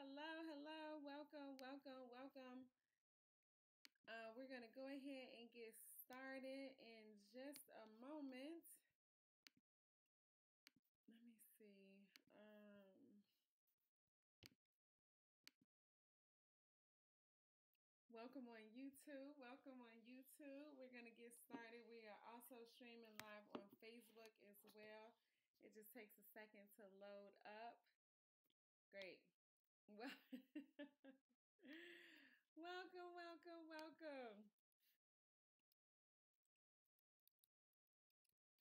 Hello, hello, welcome, welcome, welcome. We're going to go ahead and get started in just a moment. Let me see. Welcome on YouTube. Welcome on YouTube. We're going to get started. We are also streaming live on Facebook as well. It just takes a second to load up. Great. Well, welcome, welcome, welcome.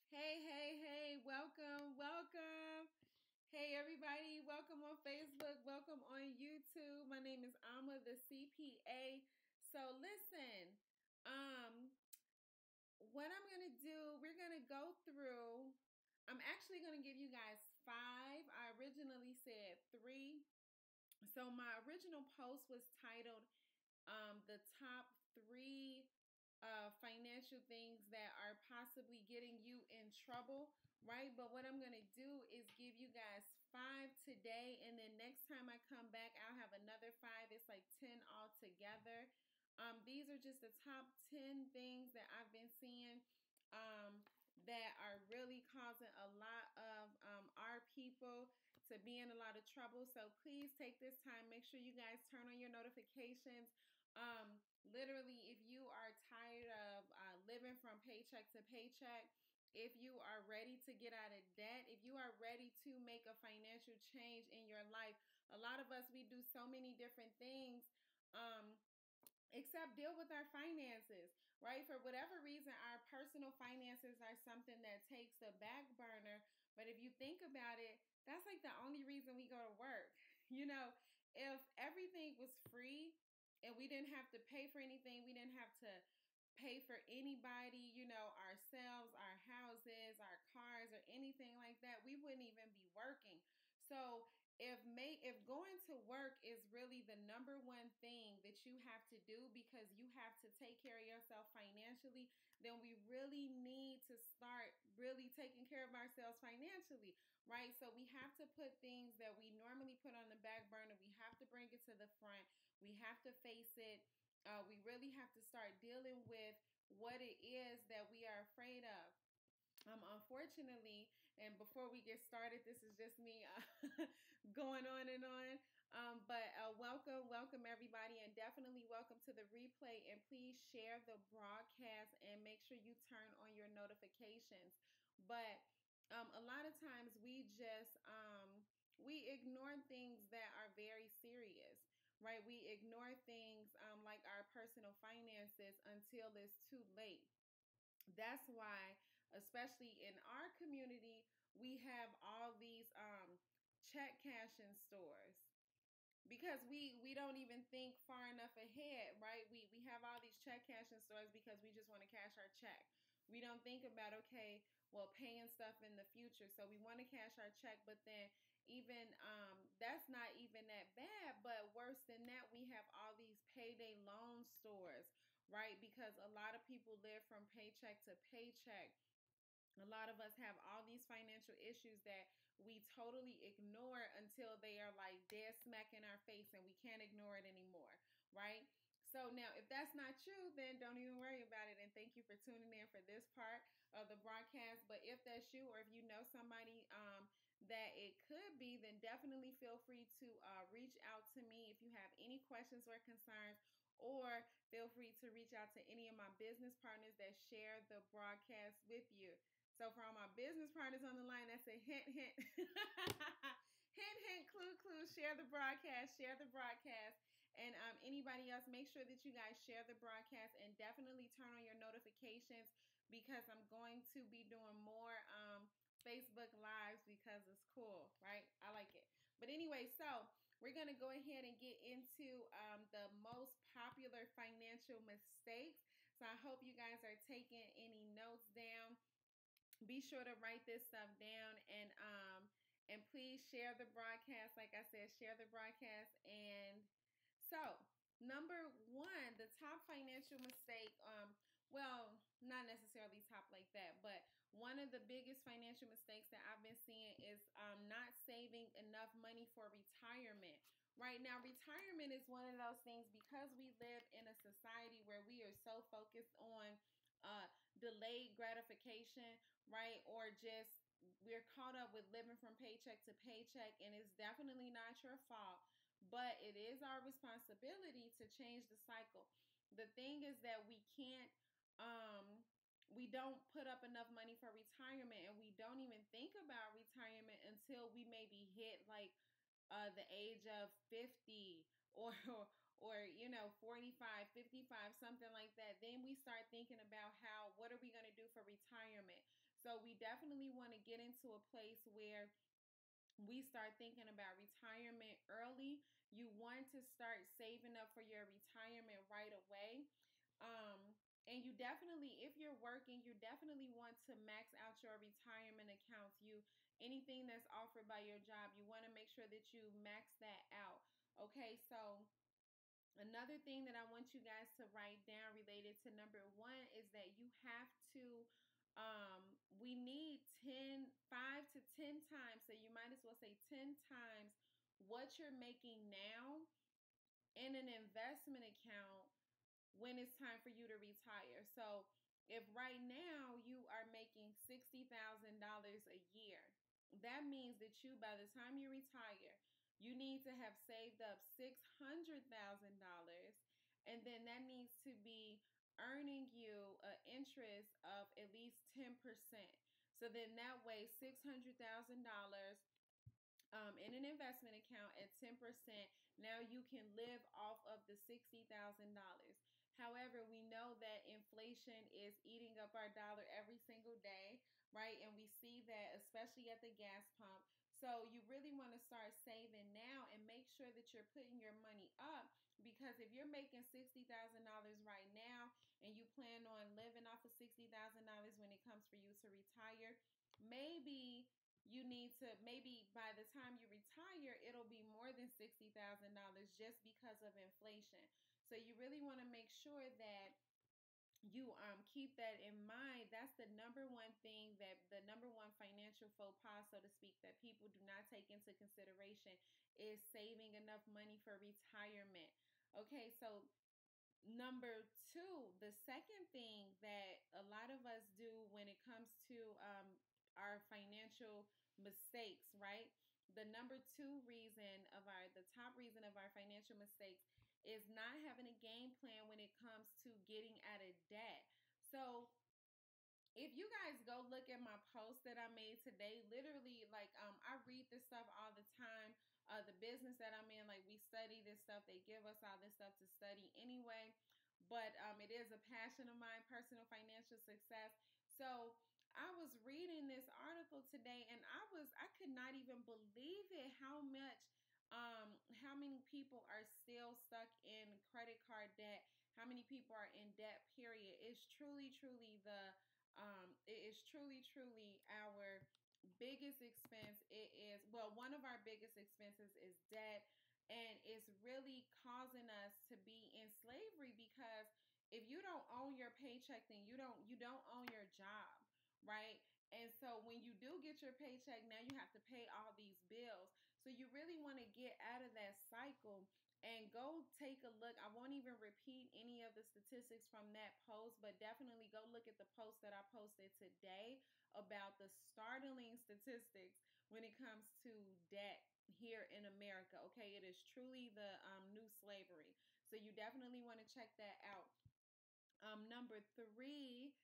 Hey, hey, hey, welcome, welcome. Hey everybody, welcome on Facebook, welcome on YouTube. My name is Alma, the CPA. So listen, what I'm gonna do, we're gonna go through, I'm actually gonna give you guys 5. I originally said 3. So my original post was titled the top 3 financial things that are possibly getting you in trouble, right? But what I'm going to do is give you guys 5 today, and then next time I come back, I'll have another 5. It's like 10 altogether. These are just the top 10 things that I've been seeing that are really causing a lot of our people to be in a lot of trouble. So please take this time. Make sure you guys turn on your notifications. Literally, if you are tired of living from paycheck to paycheck, if you are ready to get out of debt, if you are ready to make a financial change in your life, a lot of us, we do so many different things except deal with our finances, right? For whatever reason, our personal finances are something that takes the back burner. But if you think about it, that's like the only reason we go to work. You know, if everything was free and we didn't have to pay for anything, we didn't have to pay for anybody, you know, ourselves, our houses, our cars, or anything like that, we wouldn't even be working. So if going to work is really the number one thing that you have to do because you have to take care of yourself financially, then we really need to start really taking care of ourselves financially, right? So we have to put things that we normally put on the back burner, we have to bring it to the front, we have to face it. We really have to start dealing with what it is that we are afraid of. Unfortunately, and before we get started, this is just me going on and on. But welcome everybody, and definitely welcome to the replay. And please share the broadcast and make sure you turn on your notifications. But a lot of times we just we ignore things that are very serious, right? We ignore things like our personal finances until it's too late. That's why, especially in our community, we have all these check cashing stores because we don't even think far enough ahead, right? We have all these check cashing stores because we just want to cash our check. We don't think about, okay, well, paying stuff in the future. So we want to cash our check, but then even that's not even that bad. But worse than that, we have all these payday loan stores, right? Because a lot of people live from paycheck to paycheck. A lot of us have all these financial issues that we totally ignore until they are like dead smack in our face and we can't ignore it anymore, right? So now, if that's not you, then don't even worry about it. And thank you for tuning in for this part of the broadcast. But if that's you, or if you know somebody that it could be, then definitely feel free to reach out to me if you have any questions or concerns, or feel free to reach out to any of my business partners that share the broadcast with you. So for all my business partners on the line, that's a hint, hint. Hint, hint, clue, clue. Share the broadcast. Share the broadcast. And anybody else, make sure that you guys share the broadcast and definitely turn on your notifications because I'm going to be doing more Facebook Lives because it's cool, right? I like it. But anyway, so we're going to go ahead and get into the most popular financial mistakes. So I hope you guys are taking any notes down. Be sure to write this stuff down and please share the broadcast. Like I said, share the broadcast. And so number 1, the top financial mistake, well, not necessarily top like that, but one of the biggest financial mistakes that I've been seeing is not saving enough money for retirement, Right now, retirement is one of those things because we live in a society where we are so focused on uh, delayed gratification, right? Or just we're caught up with living from paycheck to paycheck, and it's definitely not your fault, but it is our responsibility to change the cycle. The thing is that we don't put up enough money for retirement, and we don't even think about retirement until we maybe hit like the age of 50 or 45, 55, something like that. Then we start thinking about how what are we going to do for retirement. So we definitely want to get into a place where we start thinking about retirement early. You want to start saving up for your retirement right away. And you definitely, if you're working, you definitely want to max out your retirement accounts. Anything that's offered by your job, you want to make sure that you max that out. Okay, so another thing that I want you guys to write down related to number one is that you have to we need 5 to 10 times, so you might as well say 10 times what you're making now in an investment account when it's time for you to retire. So if right now you are making $60,000 a year, that means that you, by the time you retire, you need to have saved up $600,000, and then that needs to be earning you an interest of at least 10%. So then that way, $600,000 in an investment account at 10%, now you can live off of the $60,000. However, we know that inflation is eating up our dollar every single day, right? And we see that especially at the gas pump. So you really want to start saving now and make sure that you're putting your money up, because if you're making $60,000 right now and you plan on living off of $60,000 when it comes for you to retire, maybe you need to, maybe by the time you retire it'll be more than $60,000 just because of inflation. So you really want to make sure that you keep that in mind. That's the number one thing, that the number one financial faux pas, so to speak, that people do not take into consideration is saving enough money for retirement. Okay, so number two, the second thing that a lot of us do when it comes to our financial mistakes, right? The number two reason of the top reason of our financial mistakes is not having a game plan when it comes to getting out of debt. So if you guys go look at my post that I made today, literally, like, I read this stuff all the time. The business that I'm in, like, we study this stuff. They give us all this stuff to study anyway. But it is a passion of mine, personal financial success. So I was reading this article today, and I could not even believe it how many people are still stuck in credit card debt, how many people are in debt, period. It's truly, truly it is truly, truly our biggest expense. It is, well, one of our biggest expenses is debt, and it's really causing us to be in slavery, because if you don't own your paycheck, then you don't own your job, right? And so when you do get your paycheck, now you have to pay all these bills. So you really want to get out of that cycle and go take a look. I won't even repeat any of the statistics from that post, but definitely go look at the post that I posted today about the startling statistics when it comes to debt here in America. Okay, it is truly the new slavery. So you definitely want to check that out. Number three,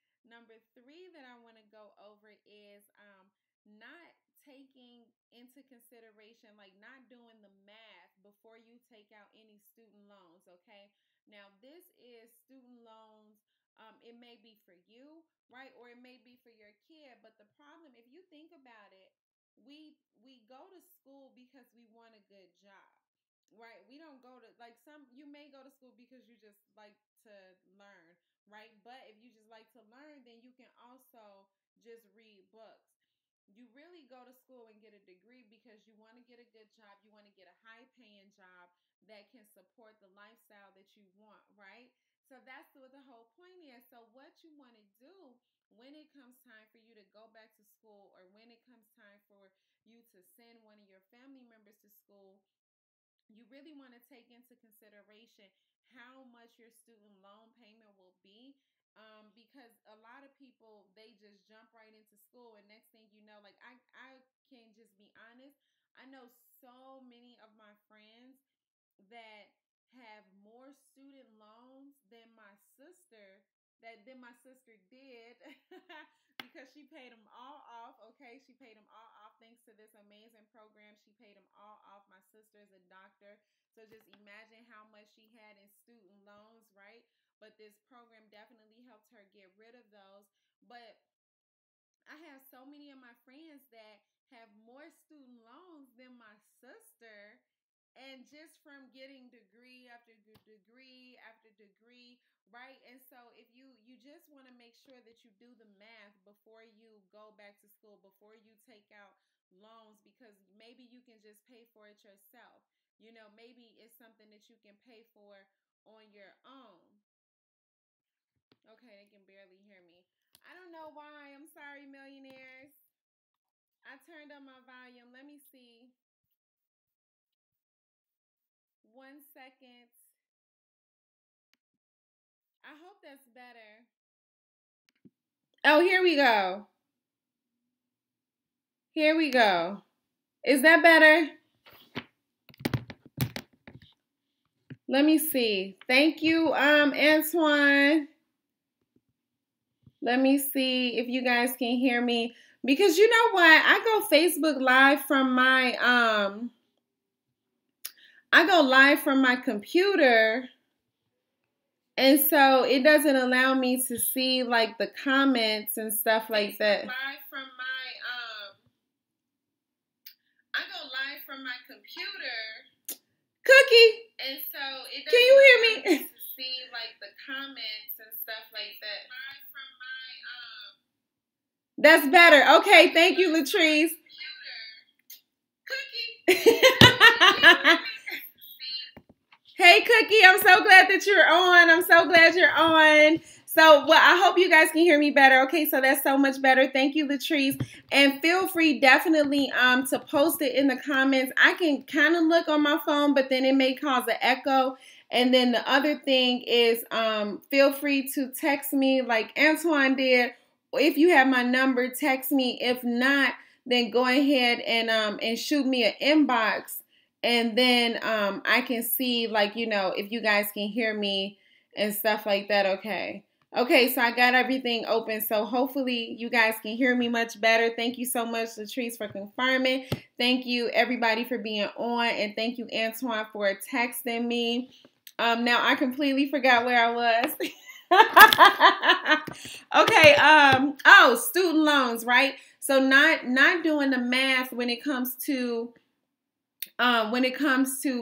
that I want to go over is not taking into consideration, like not doing the math before you take out any student loans. Okay, now this is student loans. It may be for you, right, or it may be for your kid. But the problem, if you think about it, we go to school because we want a good job. Right, we don't go to, like, some, you may go to school because you just like to learn, right? But if you just like to learn, then you can also just read books. You really go to school and get a degree because you want to get a good job. You want to get a high paying job that can support the lifestyle that you want, right? So that's what the whole point is. So what you want to do when it comes time for you to go back to school, or when it comes time for you to send one of your family members to school, you really want to take into consideration how much your student loan payment will be. Because a lot of people, they just jump right into school, and next thing you know, like I can just be honest, I know so many of my friends that have more student loans than my sister, did because she paid them all off. Okay, she paid them all off thanks to this amazing program. She paid them all off. My sister is a doctor, so just imagine how much she had in student loans, right? But this program definitely helped her get rid of those. But I have so many of my friends that have more student loans than my sister, and just from getting degree after degree after degree, right? And so if you just want to make sure that you do the math before you go back to school, before you take out loans, because maybe you can just pay for it yourself. Maybe it's something that you can pay for on your own. Okay, they can barely hear me. I don't know why. I'm sorry, millionaires. I turned up my volume. Let me see. 1 second. I hope that's better. Oh, here we go. Here we go. Is that better? Let me see. Thank you, Antoine. Let me see if you guys can hear me. Because you know what? I go Facebook Live from my computer. And so it doesn't allow me to see like the comments and stuff like that. I go live from my computer. Cookie. And so it doesn't allow me to see like the comments and stuff like that. That's better. Okay, thank you, Latrice. Cookie. Hey, Cookie, I'm so glad that you're on. I'm so glad you're on. So, well, I hope you guys can hear me better. Okay, so that's so much better. Thank you, Latrice. And feel free definitely to post it in the comments. I can kind of look on my phone, but then it may cause an echo. And then the other thing is feel free to text me like Antoine did. If you have my number, text me. If not, then go ahead and shoot me an inbox. And then I can see, like, if you guys can hear me and stuff like that. Okay, so I got everything open. So hopefully you guys can hear me much better. Thank you so much, Latrice, for confirming. Thank you, everybody, for being on. And thank you, Antoine, for texting me. Now I completely forgot where I was. Okay, student loans, right? So not doing the math when it comes to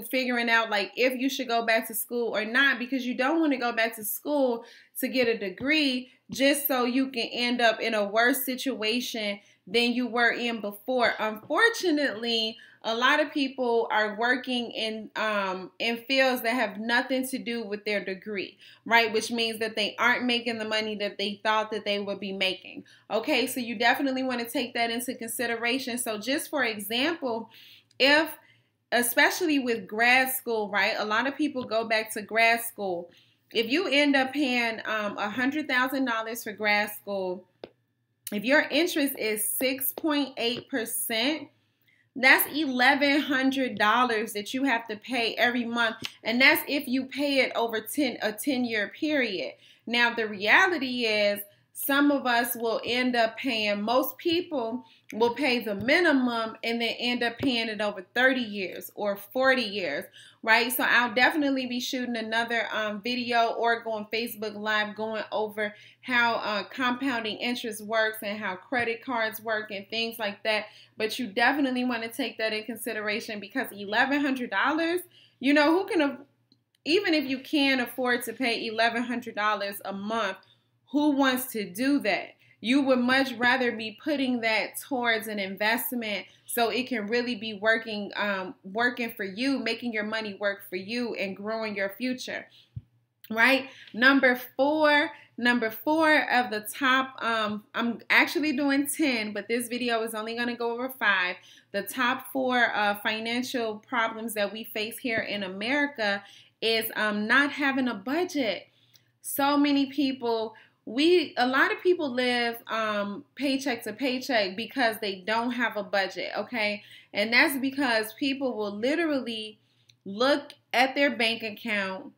figuring out like if you should go back to school or not, because you don't want to go back to school to get a degree just so you can end up in a worse situation than you were in before. Unfortunately, a lot of people are working in fields that have nothing to do with their degree, right? Which means that they aren't making the money that they thought that they would be making. Okay, so you definitely want to take that into consideration. So just for example, especially with grad school, right? A lot of people go back to grad school. If you end up paying $100,000 for grad school, if your interest is 6.8%, that's $1,100 that you have to pay every month. And that's if you pay it over a 10-year period. Now, the reality is some of us will end up paying, most people will pay the minimum and then end up paying it over 30 years or 40 years, right? So I'll definitely be shooting another video or going Facebook Live going over how compounding interest works and how credit cards work and things like that. But you definitely want to take that in consideration, because $1,100, who can, even if you can afford to pay $1,100 a month, who wants to do that? You would much rather be putting that towards an investment so it can really be working for you, making your money work for you and growing your future. right? Number four of the top, I'm actually doing 10, but this video is only going to go over 5. The top 4 financial problems that we face here in America is not having a budget. So many people, a lot of people live paycheck to paycheck because they don't have a budget, okay? And that's because people will literally look at their bank account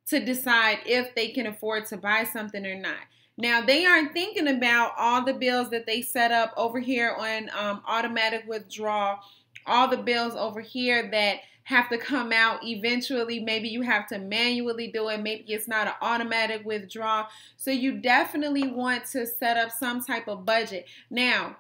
to decide if they can afford to buy something or not. Now, they aren't thinking about all the bills that they set up over here on automatic withdrawal, all the bills over here that have to come out eventually. Maybe you have to manually do it. Maybe it's not an automatic withdrawal. So you definitely want to set up some type of budget. Now,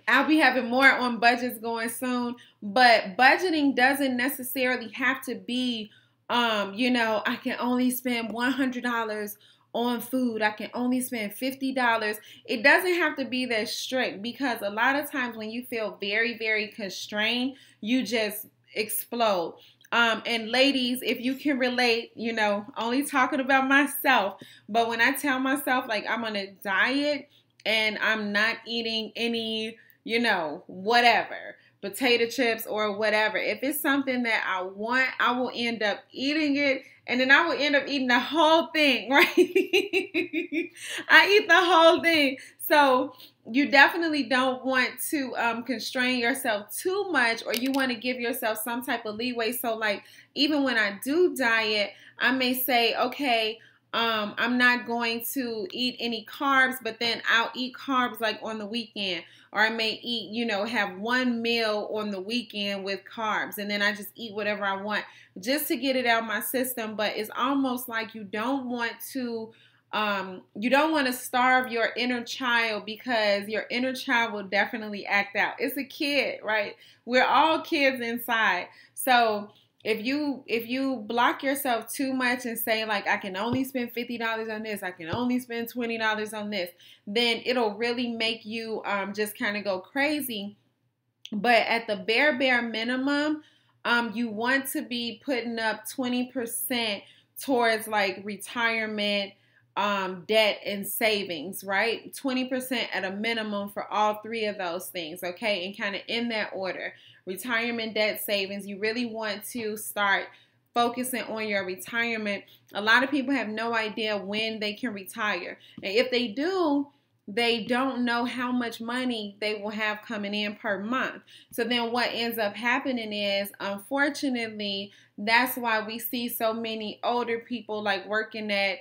I'll be having more on budgets going soon, but budgeting doesn't necessarily have to be, I can only spend $100 on food. I can only spend $50. It doesn't have to be that strict, because a lot of times when you feel very, very constrained, you just explode. And ladies, if you can relate, only talking about myself, but when I tell myself like I'm on a diet and I'm not eating any, whatever, potato chips or whatever, if it's something that I want, I will end up eating it. And then I will end up eating the whole thing, right? I eat the whole thing. So you definitely don't want to constrain yourself too much, or you want to give yourself some type of leeway. So like, even when I do diet, I may say, okay, I'm not going to eat any carbs, but then I'll eat carbs like on the weekend. Or I may eat, have one meal on the weekend with carbs, and then I just eat whatever I want just to get it out of my system. But it's almost like you don't want to starve your inner child, because your inner child will definitely act out. It's a kid, right? We're all kids inside. So if you block yourself too much and say like, I can only spend $50 on this, I can only spend $20 on this, then it'll really make you just kind of go crazy. But at the bare minimum, you want to be putting up 20% towards like retirement, debt and savings, right? 20% at a minimum for all 3 of those things, okay? And kind of in that order. Retirement, debt, savings. You really want to start focusing on your retirement. A lot of people have no idea when they can retire. And if they do, they don't know how much money they will have coming in per month. So then what ends up happening is, unfortunately, that's why we see so many older people like working at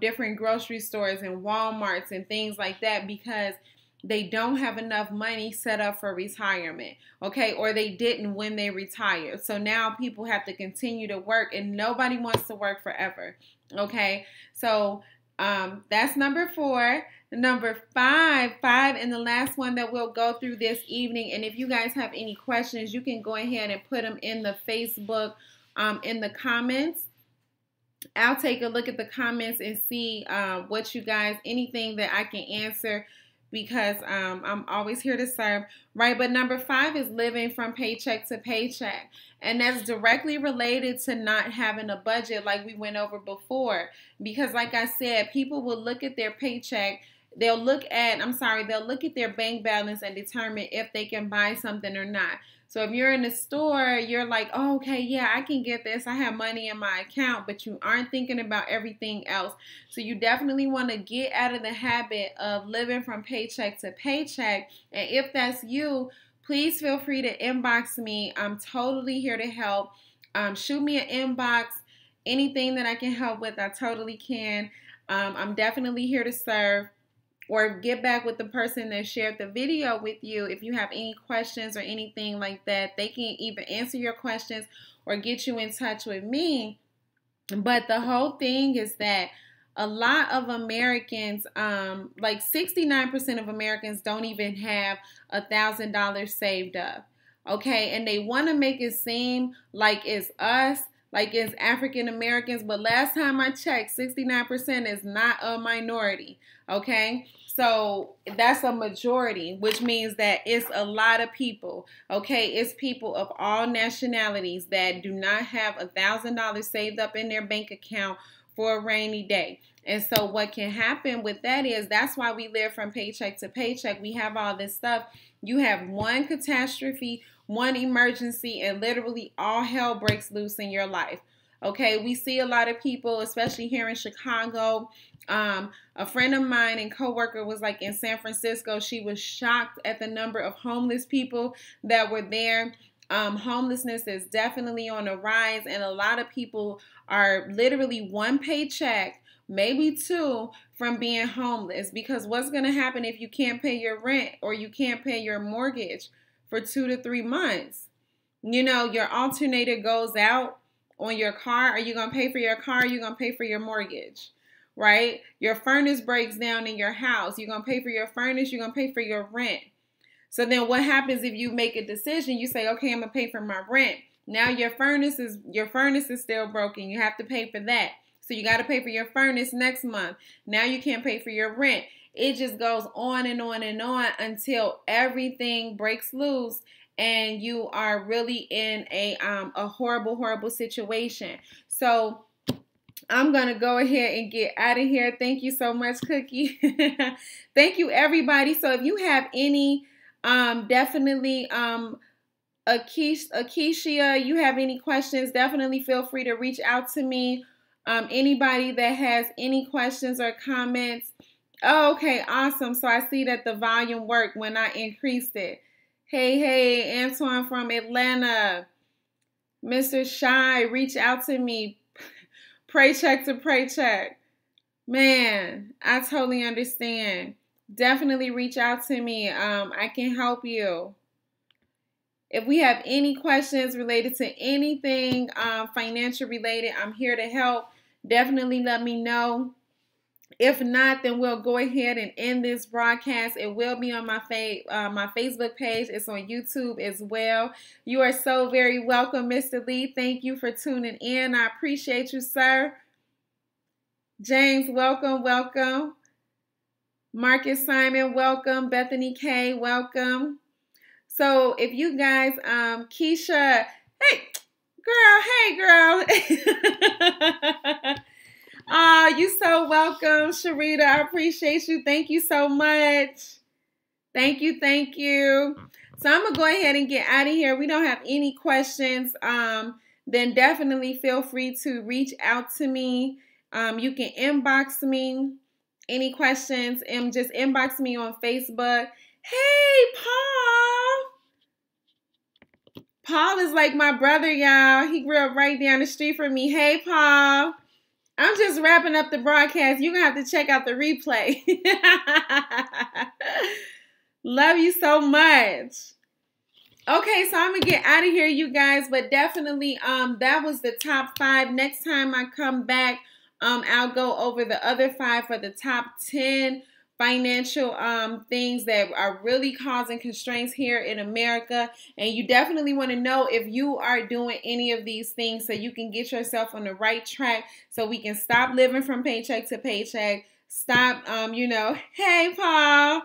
different grocery stores and Walmarts and things like that, because they don't have enough money set up for retirement, okay? Or they didn't when they retired. So now people have to continue to work, and nobody wants to work forever, okay? So that's number 4. Number 5, and the last one that we'll go through this evening, and if you guys have any questions, you can go ahead and put them in the Facebook, in the comments. I'll take a look at the comments and see what you guys, anything that I can answer, because I'm always here to serve, right? But number 5 is living from paycheck to paycheck. And that's directly related to not having a budget like we went over before. Because like I said, people will look at their paycheck, they'll look at their bank balance and determine if they can buy something or not. So if you're in the store, you're like, oh, okay, yeah, I can get this. I have money in my account, but you aren't thinking about everything else. So you definitely want to get out of the habit of living from paycheck to paycheck. And if that's you, please feel free to inbox me. I'm totally here to help. Shoot me an inbox. Anything that I can help with, I totally can. I'm definitely here to serve. Or get back with the person that shared the video with you. If you have any questions or anything like that, they can either answer your questions or get you in touch with me. But the whole thing is that a lot of Americans, like 69% of Americans don't even have $1,000 saved up. Okay, and they want to make it seem like it's us, like it's African Americans, but last time I checked, 69% is not a minority, okay? So that's a majority, which means that it's a lot of people, okay? It's people of all nationalities that do not have $1,000 saved up in their bank account for a rainy day. And so what can happen with that is that's why we live from paycheck to paycheck. We have all this stuff. You have one catastrophe, one emergency, and literally all hell breaks loose in your life. Okay, we see a lot of people, especially here in Chicago. A friend of mine and coworker was like in San Francisco. She was shocked at the number of homeless people that were there. Homelessness is definitely on the rise, and a lot of people are literally one paycheck, maybe two, from being homeless. Because what's going to happen if you can't pay your rent or you can't pay your mortgage for 2 to 3 months? You know, your alternator goes out on your car. Are you going to pay for your car? Or are you going to pay for your mortgage? Right? Your furnace breaks down in your house. You're going to pay for your furnace. You're going to pay for your rent. So then what happens if you make a decision? You say, okay, I'm going to pay for my rent. Now your furnace is still broken. You have to pay for that. So you got to pay for your furnace next month. Now you can't pay for your rent. It just goes on and on and on until everything breaks loose and you are really in a horrible, horrible situation. So I'm going to go ahead and get out of here. Thank you so much, Cookie. Thank you, everybody. So if you have any, definitely, Akeisha, you have any questions, definitely feel free to reach out to me. Anybody that has any questions or comments. Oh, okay, awesome. So I see that the volume worked when I increased it. Hey, Antoine from Atlanta. Mr. Shy, reach out to me. Paycheck to paycheck. Man, I totally understand. Definitely reach out to me. I can help you. If we have any questions related to anything financial related, I'm here to help. Definitely let me know. If not, then we'll go ahead and end this broadcast. It will be on my Facebook page. It's on YouTube as well. You are so very welcome, Mr. Lee. Thank you for tuning in. I appreciate you, sir. James, welcome, welcome. Marcus Simon, welcome. Bethany K, welcome. So if you guys, Keisha, hey girl. You so welcome, Sharita. I appreciate you. Thank you so much. Thank you. So I'm going to go ahead and get out of here. We don't have any questions. Then definitely feel free to reach out to me. You can inbox me any questions and just inbox me on Facebook. Hey, Paul. Paul is like my brother, y'all. He grew up right down the street from me. Hey, Paul. I'm just wrapping up the broadcast. You're going to have to check out the replay. Love you so much. Okay, so I'm going to get out of here, you guys. But definitely, that was the top 5. Next time I come back, I'll go over the other 5 for the top 10 financial things that are really causing constraints here in America. And you definitely want to know if you are doing any of these things so you can get yourself on the right track so we can stop living from paycheck to paycheck. Stop, hey, Paul,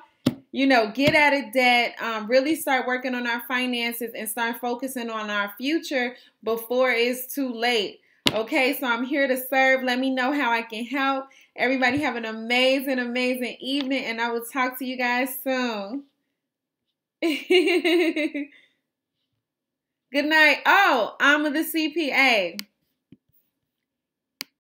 get out of debt, really start working on our finances and start focusing on our future before it's too late. Okay, so I'm here to serve. Let me know how I can help. Everybody have an amazing, amazing evening, and I will talk to you guys soon. Good night. Oh, I'm the CPA.